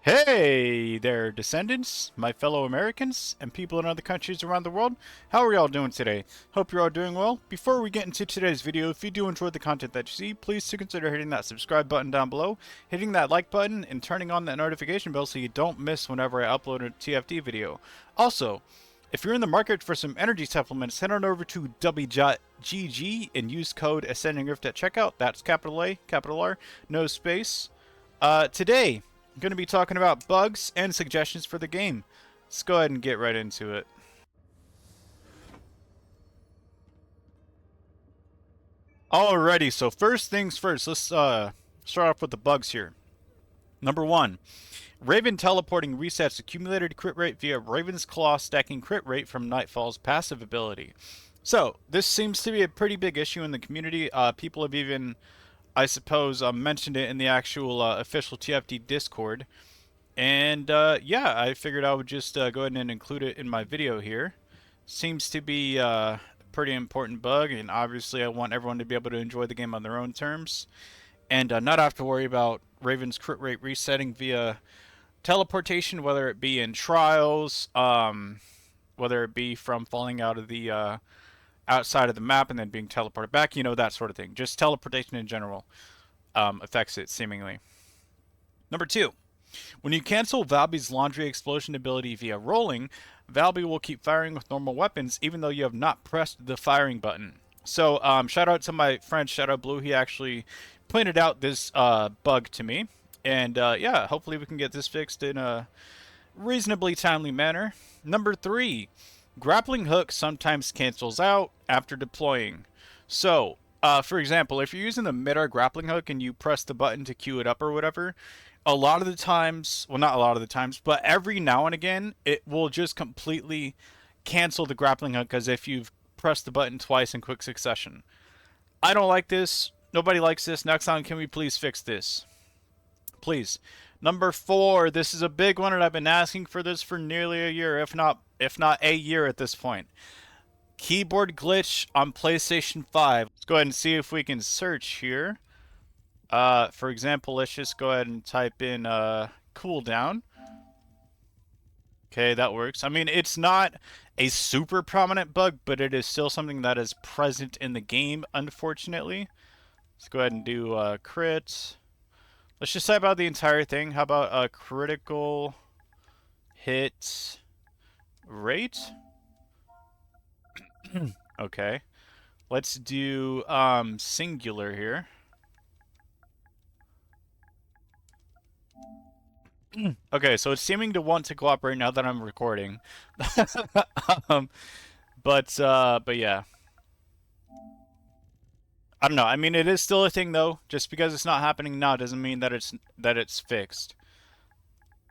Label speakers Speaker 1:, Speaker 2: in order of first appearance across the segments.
Speaker 1: Hey there, Descendants, my fellow Americans, and people in other countries around the world. How are y'all doing today? Hope you're all doing well. Before we get into today's video, if you do enjoy the content that you see, please do consider hitting that subscribe button down below, hitting that like button, and turning on that notification bell so you don't miss whenever I upload a TFT video. Also, if you're in the market for some energy supplements, head on over to w.gg and use code AscendingRift at checkout. That's capital A, capital R, no space. Today, I'm going to be talking about bugs and suggestions for the game. Let's go ahead and get right into it. Alrighty, so first things first, let's start off with the bugs here. Number 1, Raven teleporting resets accumulated crit rate via Raven's Claw stacking crit rate from Nightfall's passive ability. So, this seems to be a pretty big issue in the community. People have even, I suppose, mentioned it in the actual official TFT Discord. And yeah, I figured I would just go ahead and include it in my video here. Seems to be a pretty important bug, and obviously I want everyone to be able to enjoy the game on their own terms. And not have to worry about Raven's crit rate resetting via teleportation, whether it be in trials, whether it be from falling out of the outside of the map and then being teleported back, you know, that sort of thing. Just teleportation in general affects it, seemingly. Number 2. When you cancel Valby's laundry explosion ability via rolling, Valby will keep firing with normal weapons even though you have not pressed the firing button. So shout out to my friend Shadow Blue. He actually pointed out this bug to me. And yeah, hopefully we can get this fixed in a reasonably timely manner. Number 3, grappling hook sometimes cancels out after deploying. So, for example, if you're using the mid-air grappling hook and you press the button to queue it up or whatever, a lot of the times, well, not a lot of the times, but every now and again, it will just completely cancel the grappling hook as if you've pressed the button twice in quick succession. I don't like this. Nobody likes this. Nexon, can we please fix this? Please. Number 4, this is a big one, and I've been asking for this for nearly a year, if not a year at this point. Keyboard glitch on PlayStation 5. Let's go ahead and see if we can search here. For example, let's just go ahead and type in cooldown. Okay, that works. I mean, it's not a super prominent bug, but it is still something that is present in the game, unfortunately. Let's go ahead and do crit. Let's just type out the entire thing. How about a critical hit rate? Okay. Let's do singular here. Okay, so it's seeming to want to cooperate now that I'm recording. um, but yeah. I don't know. I mean, it is still a thing though. Just because it's not happening now doesn't mean that it's fixed.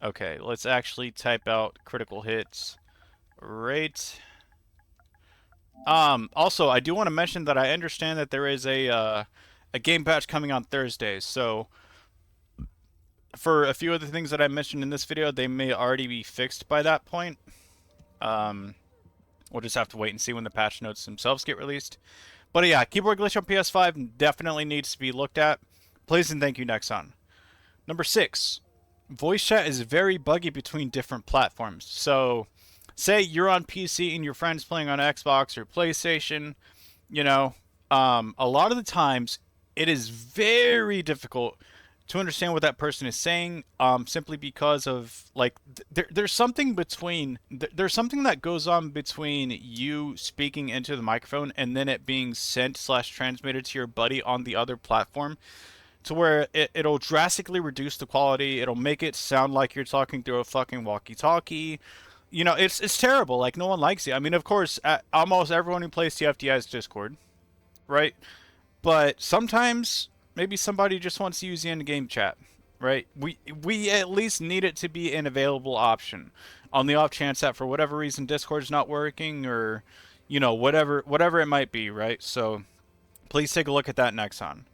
Speaker 1: Okay, let's actually type out critical hits rate. Also, I do want to mention that I understand that there is a game patch coming on Thursday, so for a few of the things that I mentioned in this video, they may already be fixed by that point. We'll just have to wait and see when the patch notes themselves get released. But yeah, keyboard glitch on PS5 definitely needs to be looked at. Please and thank you, Nexon. Number 6, voice chat is very buggy between different platforms. So, say you're on PC and your friend's playing on Xbox or PlayStation, you know, a lot of the times it is very difficult to understand what that person is saying, simply because of like there's something that goes on between you speaking into the microphone and then it being sent / transmitted to your buddy on the other platform, to where it'll drastically reduce the quality. It'll make it sound like you're talking through a fucking walkie-talkie. You know, it's terrible. Like, no one likes it. I mean, of course, almost everyone who plays TFT has Discord, right? But sometimes maybe somebody just wants to use the end-game chat, right? We at least need it to be an available option. On the off chance that for whatever reason Discord's not working, or you know, whatever it might be, right? So please take a look at that Nexon.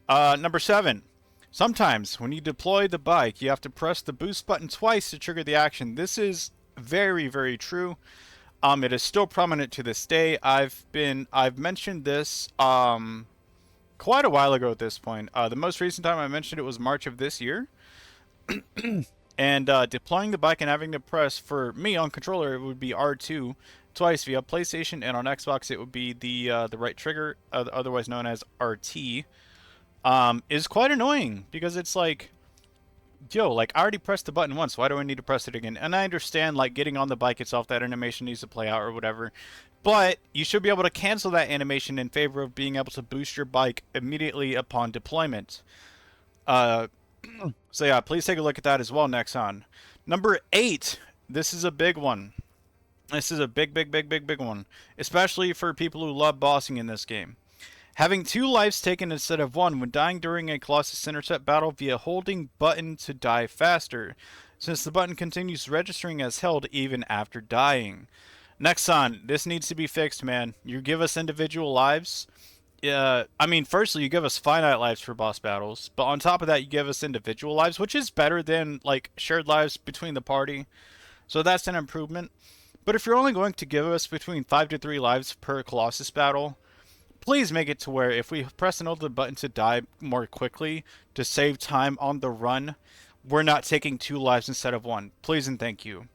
Speaker 1: Number 7. Sometimes when you deploy the bike, you have to press the boost button twice to trigger the action. This is very, very true. It is still prominent to this day. I've mentioned this quite a while ago at this point. The most recent time I mentioned it was March of this year. And deploying the bike and having to press, for me on controller, it would be R2 twice via PlayStation, and on Xbox it would be the right trigger, otherwise known as RT, is quite annoying because it's like, yo, like I already pressed the button once, why do I need to press it again? And I understand like getting on the bike itself, that animation needs to play out or whatever, but you should be able to cancel that animation in favor of being able to boost your bike immediately upon deployment. Uh, so yeah, please take a look at that as well, Nexon. Number 8, this is a big one. This is a big one, especially for people who love bossing in this game. Having 2 lives taken instead of 1 when dying during a Colossus intercept battle via holding button to die faster, since the button continues registering as held even after dying. Nexon, this needs to be fixed, man. You give us individual lives. I mean, firstly, you give us finite lives for boss battles, but on top of that, you give us individual lives, which is better than, like, shared lives between the party. So that's an improvement. But if you're only going to give us between 5 to 3 lives per Colossus battle, please make it to where if we press and hold the button to die more quickly to save time on the run, we're not taking 2 lives instead of 1. Please and thank you.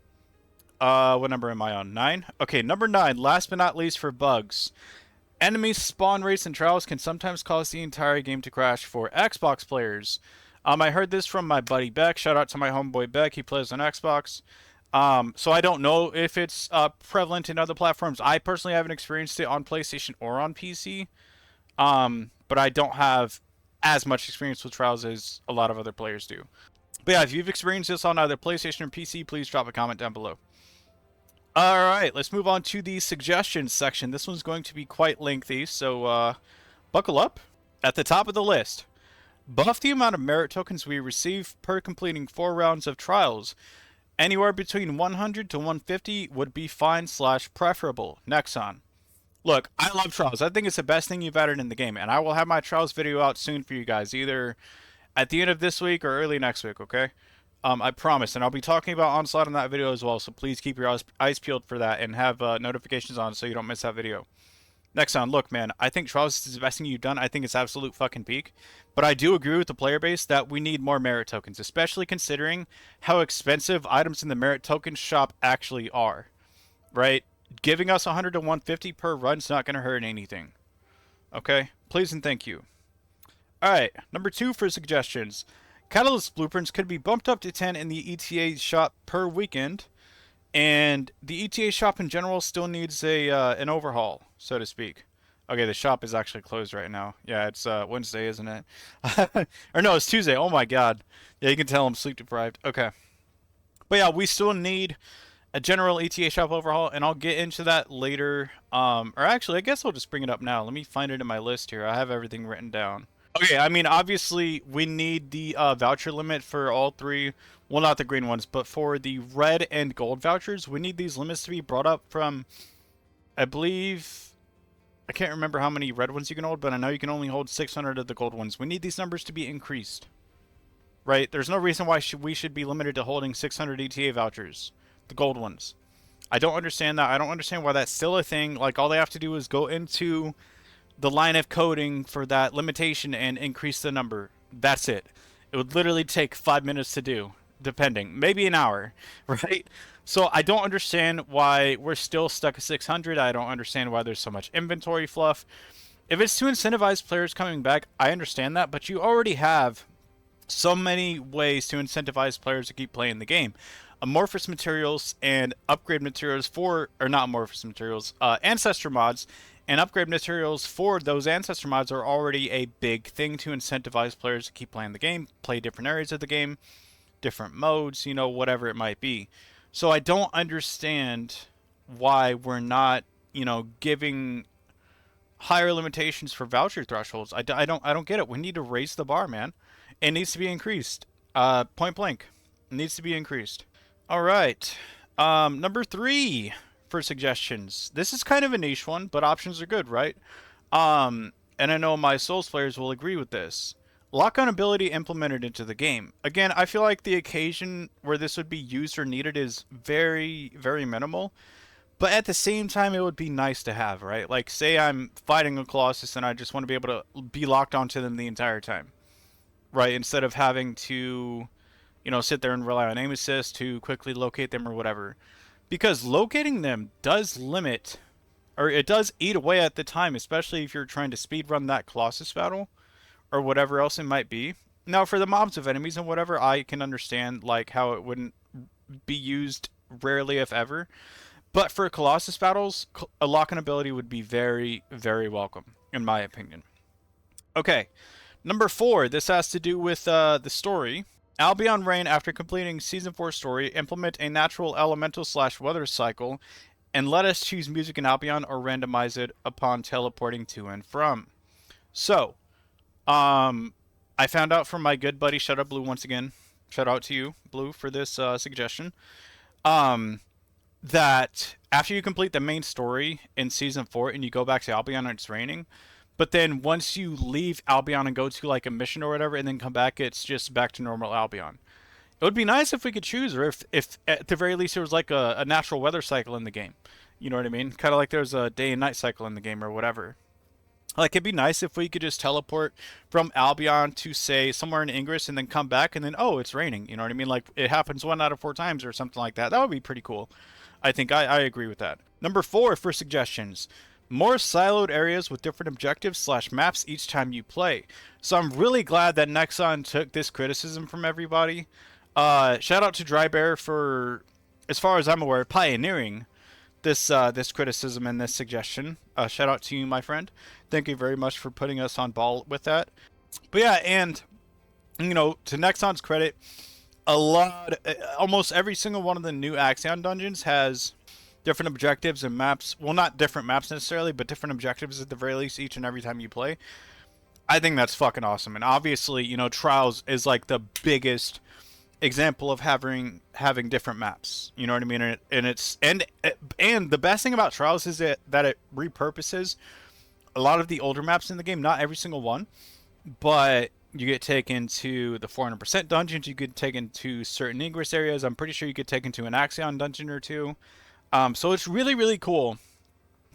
Speaker 1: What number am I on? 9? Okay, number 9, last but not least for bugs. Enemy spawn rates and trials can sometimes cause the entire game to crash for Xbox players. I heard this from my buddy Beck. Shout out to my homeboy Beck. He plays on Xbox. So I don't know if it's prevalent in other platforms. I personally haven't experienced it on PlayStation or on PC. But I don't have as much experience with trials as a lot of other players do. But yeah, if you've experienced this on either PlayStation or PC, please drop a comment down below. Alright, let's move on to the suggestions section. This one's going to be quite lengthy, so buckle up. At the top of the list, buff the amount of merit tokens we receive per completing 4 rounds of trials. Anywhere between 100 to 150 would be fine / preferable. Nexon. Look, I love trials. I think it's the best thing you've added in the game, and I will have my trials video out soon for you guys, either at the end of this week or early next week, okay? I promise, and I'll be talking about Onslaught in that video as well, so please keep your eyes peeled for that and have notifications on so you don't miss that video. Next on, look, man, I think Trials is the best thing you've done. I think it's absolute fucking peak. But I do agree with the player base that we need more merit tokens, especially considering how expensive items in the merit token shop actually are, right? Giving us 100 to 150 per run's not going to hurt anything. Okay? Please and thank you. Alright, number 2 for suggestions. Catalyst blueprints could be bumped up to 10 in the ETA shop per weekend, and the ETA shop in general still needs an overhaul, so to speak. Okay, the shop is actually closed right now. Yeah, it's Wednesday, isn't it? Or no, it's Tuesday. Oh my god. Yeah, you can tell I'm sleep deprived. Okay. But yeah, we still need a general ETA shop overhaul, and I'll get into that later. Or actually, I guess I'll just bring it up now. Let me find it in my list here. I have everything written down. Okay, I mean, obviously, we need the voucher limit for all 3, well, not the green ones, but for the red and gold vouchers, we need these limits to be brought up from, I believe, I can't remember how many red ones you can hold, but I know you can only hold 600 of the gold ones. We need these numbers to be increased, right? There's no reason why we should be limited to holding 600 ETA vouchers, the gold ones. I don't understand that. I don't understand why that's still a thing. Like, all they have to do is go into the line of coding for that limitation and increase the number. That's it. It would literally take 5 minutes to do, depending. Maybe an hour, right? So I don't understand why we're still stuck at 600. I don't understand why there's so much inventory fluff. If it's to incentivize players coming back, I understand that, but you already have so many ways to incentivize players to keep playing the game. Amorphous materials and upgrade materials for, or not amorphous materials, ancestor mods and upgrade materials for those ancestor mods are already a big thing to incentivize players to keep playing the game, play different areas of the game, different modes, you know, whatever it might be. So I don't understand why we're not, you know, giving higher limitations for voucher thresholds. I don't get it. We need to raise the bar, man. It needs to be increased. Point blank. It needs to be increased. All right. Number 3 for suggestions. This is kind of a niche one, but options are good, right? And I know my Souls players will agree with this. Lock-on ability implemented into the game. Again, I feel like the occasion where this would be used or needed is very, very minimal. But at the same time, it would be nice to have, right? Like, say I'm fighting a Colossus and I just want to be able to be locked onto them the entire time. Right? Instead of having to, sit there and rely on aim assist to quickly locate them or whatever. Because locating them does limit, or it does eat away at the time, especially if you're trying to speed run that Colossus battle or whatever else it might be. Now, for the mobs of enemies and whatever, I can understand like how it wouldn't be used rarely, if ever. But for Colossus battles, a lock-in ability would be very, very welcome, in my opinion. Okay, number 4. This has to do with the story. Albion Reign, after completing Season 4 story, implement a natural elemental / weather cycle, and let us choose music in Albion or randomize it upon teleporting to and from. So, I found out from my good buddy, Shout Out Blue once again. Shout out to you, Blue, for this suggestion. That after you complete the main story in Season 4 and you go back to Albion and it's raining, but then once you leave Albion and go to like a mission or whatever and then come back, it's just back to normal Albion. It would be nice if we could choose, or if at the very least there was like a natural weather cycle in the game. You know what I mean? Kind of like there's a day and night cycle in the game or whatever. Like, it'd be nice if we could just teleport from Albion to, say, somewhere in Ingress and then come back and then, oh, it's raining. You know what I mean? Like, it happens 1 out of 4 times or something like that. That would be pretty cool. I think I agree with that. Number 4 for suggestions. More siloed areas with different objectives / maps each time you play. So I'm really glad that Nexon took this criticism from everybody. Shout out to Dry Bear for, as far as I'm aware, pioneering this criticism and this suggestion. Shout out to you, my friend. Thank you very much for putting us on ball with that. But yeah, and to Nexon's credit, almost every single one of the new Axion dungeons has different objectives and maps. Well, not different maps necessarily, but different objectives at the very least each and every time you play. I think that's fucking awesome. And obviously, Trials is like the biggest example of having different maps. You know what I mean? And the best thing about Trials is that it repurposes a lot of the older maps in the game. Not every single one, but you get taken to the 400% dungeons. You get taken to certain Ingress areas. I'm pretty sure you get taken to an Axion dungeon or two. So it's really, really cool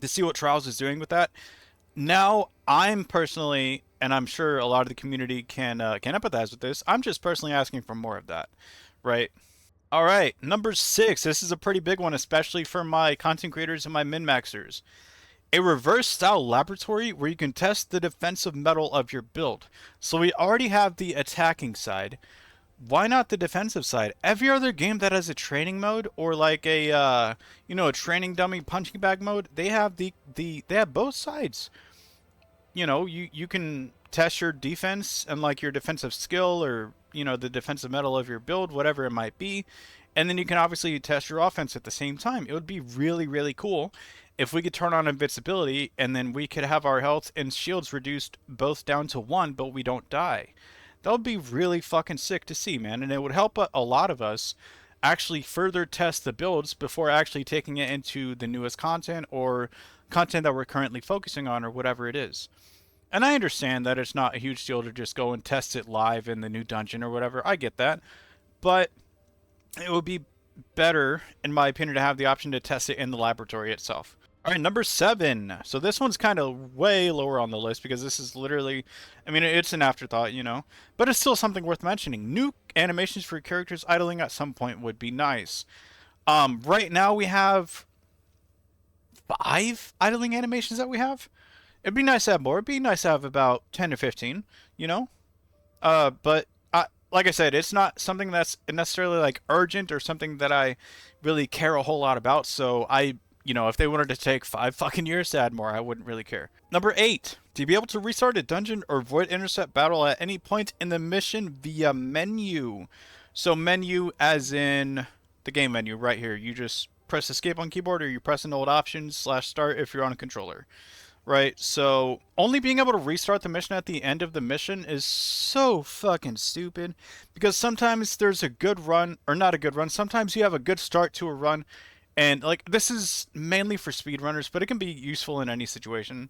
Speaker 1: to see what Trials is doing with that. Now, I'm personally, and I'm sure a lot of the community can empathize with this, I'm just personally asking for more of that, right? All right, number 6. This is a pretty big one, especially for my content creators and my min-maxers. A reverse-style laboratory where you can test the defensive metal of your build. So we already have the attacking side. Why not the defensive side? Every other game that has a training mode or like a training dummy punching bag mode, they have they have both sides. You can test your defense and like your defensive skill or the defensive metal of your build, whatever it might be, and then you can obviously test your offense at the same time. It would be really, really cool if we could turn on invincibility and then we could have our health and shields reduced both down to 1, but we don't die. That would be really fucking sick to see, man, and it would help a lot of us actually further test the builds before actually taking it into the newest content or content that we're currently focusing on or whatever it is. And I understand that it's not a huge deal to just go and test it live in the new dungeon or whatever. I get that. But it would be better, in my opinion, to have the option to test it in the laboratory itself. All right, number 7. So this one's kind of way lower on the list because this is literally, it's an afterthought, but it's still something worth mentioning. New animations for characters idling at some point would be nice. Right now we have 5 idling animations that we have. It'd be nice to have more. It'd be nice to have about 10 to 15, but like I said, it's not something that's necessarily like urgent or something that I really care a whole lot about. So if they wanted to take 5 fucking years to add more, I wouldn't really care. Number 8, to be able to restart a dungeon or void intercept battle at any point in the mission via menu. So menu as in the game menu right here. You just press escape on keyboard or you press an old option / start if you're on a controller. Right, so only being able to restart the mission at the end of the mission is so fucking stupid. Because sometimes there's a good run, or not a good run, sometimes you have a good start to a run. And like this is mainly for speedrunners, but it can be useful in any situation.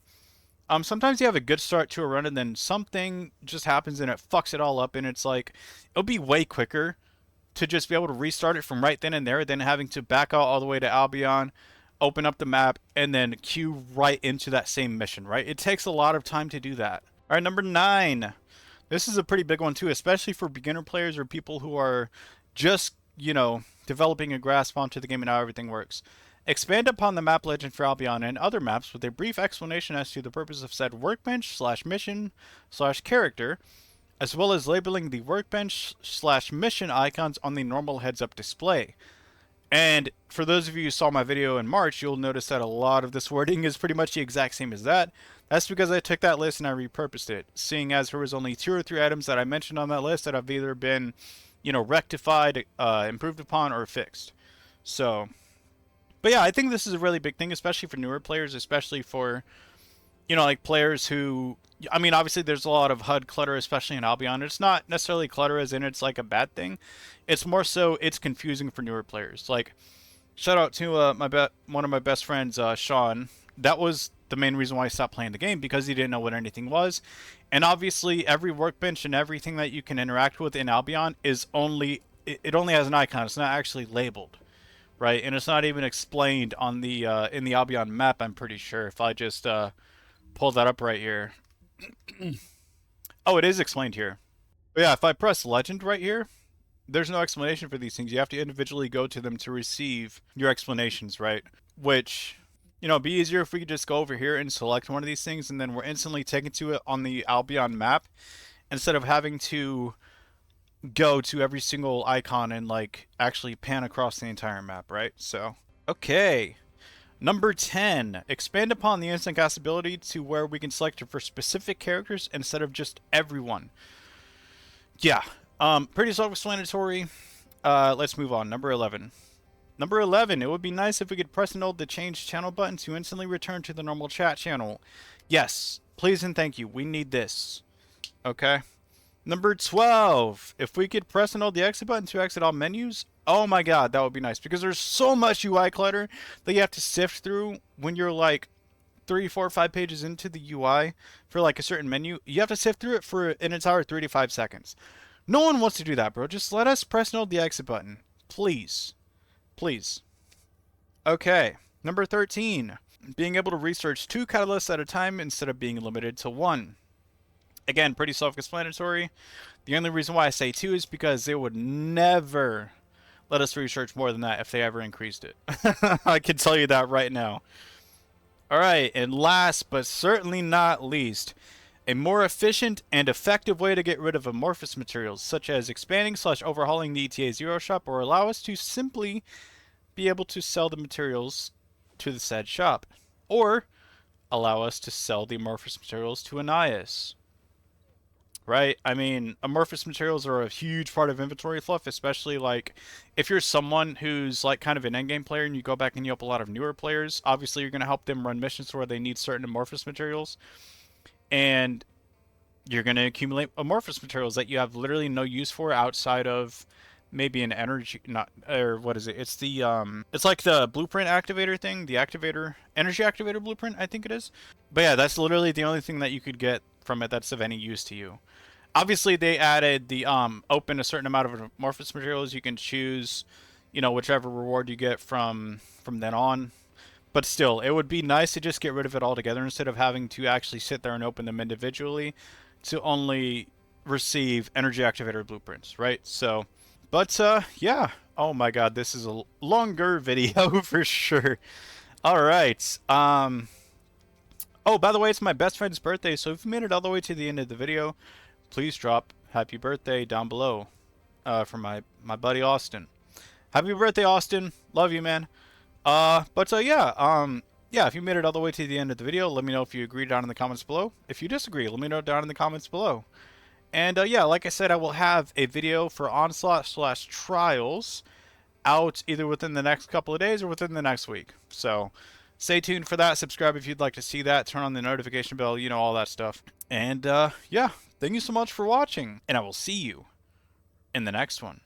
Speaker 1: Sometimes you have a good start to a run and then something just happens and it fucks it all up. And it's like, it'll be way quicker to just be able to restart it from right then and there than having to back out all the way to Albion, open up the map, and then queue right into that same mission, right? It takes a lot of time to do that. All right, number 9. This is a pretty big one too, especially for beginner players or people who are just, developing a grasp onto the game and how everything works. Expand upon the map legend for Albion and other maps with a brief explanation as to the purpose of said workbench slash mission slash character, as well as labeling the workbench slash mission icons on the normal heads up display. And for those of you who saw my video in March, you'll notice that a lot of this wording is pretty much the exact same as that. That's because I took that list and I repurposed it, seeing as there was only 2 or 3 items that I mentioned on that list that have either been, rectified, improved upon, or fixed. So, but yeah, I think this is a really big thing, especially for newer players, especially for, like players who, I mean, obviously there's a lot of HUD clutter, especially in Albion. It's not necessarily clutter as in it's like a bad thing. It's more so it's confusing for newer players. Like, shout out to one of my best friends, Sean. That was the main reason why I stopped playing the game, because he didn't know what anything was. And obviously, every workbench and everything that you can interact with in Albion is only it only has an icon. It's not actually labeled, right? And it's not even explained on the in the Albion map. I'm pretty sure. If I just pull that up right here. Oh, it is explained here. But yeah, if I press legend right here, there's no explanation for these things. You have to individually go to them to receive your explanations, right? Which, it'd be easier if we could just go over here and select one of these things, and then we're instantly taken to it on the Albion map, instead of having to go to every single icon and like actually pan across the entire map, right? So, okay. Number 10, expand upon the instant cast ability to where we can select it for specific characters instead of just everyone. Yeah, pretty self-explanatory. Let's move on. Number 11. Number 11, it would be nice if we could press and hold the change channel button to instantly return to the normal chat channel. Yes, please and thank you. We need this. Okay. Number 12, if we could press and hold the exit button to exit all menus. Oh my god, that would be nice, because there's so much UI clutter that you have to sift through when you're like 3, 4, 5 pages into the UI for like a certain menu. You have to sift through it for an entire 3 to 5 seconds. No one wants to do that, bro. Just let us press and hold the exit button. Please. Please. Okay. Number 13. Being able to research 2 catalysts at a time instead of being limited to 1. Again, pretty self-explanatory. The only reason why I say 2 is because they would never let us research more than that if they ever increased it. I can tell you that right now. Alright, and last but certainly not least, a more efficient and effective way to get rid of amorphous materials, such as expanding / overhauling the ETA Zero shop, or allow us to simply be able to sell the materials to the said shop, or allow us to sell the amorphous materials to Anais. Right? I mean, amorphous materials are a huge part of inventory fluff, especially like if you're someone who's like kind of an endgame player and you go back and you help a lot of newer players. Obviously, you're going to help them run missions where they need certain amorphous materials, and you're going to accumulate amorphous materials that you have literally no use for outside of maybe an energy, not, or what is it? It's the it's like the blueprint activator thing, the energy activator blueprint, I think it is. But yeah, that's literally the only thing that you could get from it that's of any use to you. Obviously, they added the open a certain amount of amorphous materials. You can choose, whichever reward you get from then on. But still, it would be nice to just get rid of it altogether instead of having to actually sit there and open them individually to only receive energy activator blueprints, right? So, but yeah. Oh my god, this is a longer video for sure. All right. Oh, by the way, it's my best friend's birthday, so if you made it all the way to the end of the video, please drop happy birthday down below for my buddy Austin. Happy birthday, Austin. Love you, man. Yeah, if you made it all the way to the end of the video, let me know if you agree down in the comments below. If you disagree, let me know down in the comments below. And yeah, like I said, I will have a video for Onslaught / Trials out either within the next couple of days or within the next week. So stay tuned for that. Subscribe if you'd like to see that. Turn on the notification bell, all that stuff. And yeah, thank you so much for watching, and I will see you in the next one.